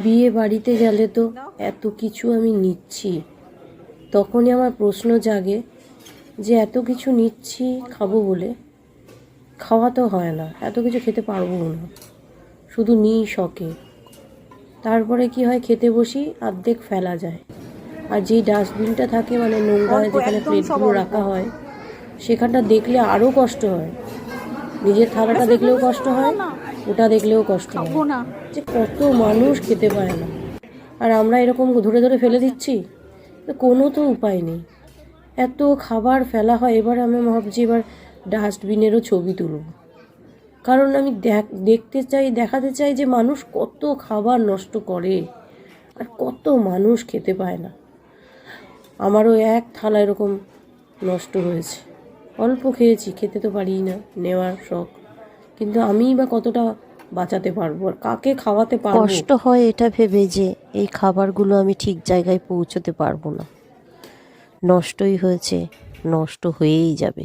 বিয়ে বাড়িতে গেলে তো এত কিছু আমি নিচ্ছি, তখনই আমার প্রশ্ন জাগে যে এত কিছু নিচ্ছি খাবো বলে, খাওয়া তো হয় না, এত কিছু খেতে পারবো না, শুধু নিই শখে। তারপরে কি হয়, খেতে বসি অর্ধেক ফেলা যায়। আর যেই ডাস্টবিনটা থাকে মানে নোংরা যেখানে প্লেটগুলো রাখা হয়, সেখানটা দেখলে আরও কষ্ট হয়। নিজের থালাটা দেখলেও কষ্ট হয়, ওটা দেখলেও কষ্ট হয় যে কত মানুষ খেতে পায় না, আর আমরা এরকম ধরে ধরে ফেলে দিচ্ছি। কোনো তো উপায় নেই, এত খাবার ফেলা হয়। এবার আমি ভাবছি এবার ডাস্টবিনেরও ছবি তুলব, কারণ আমি দেখাতে চাই যে মানুষ কত খাবার নষ্ট করে আর কত মানুষ খেতে পায় না। আমারও এক থালা এরকম নষ্ট হয়েছে, অল্প খেয়েছি, খেতে তো পারি না, নেওয়ার শখ, কিন্তু আমিই বা কতটা বাঁচাতে পারবো আর কাকে খাওয়াতে পারবো। কষ্ট হয় এটা ভেবে যে এই খাবারগুলো আমি ঠিক জায়গায় পৌঁছতে পারবো না, নষ্টই হয়েছে, নষ্ট হয়েই যাবে।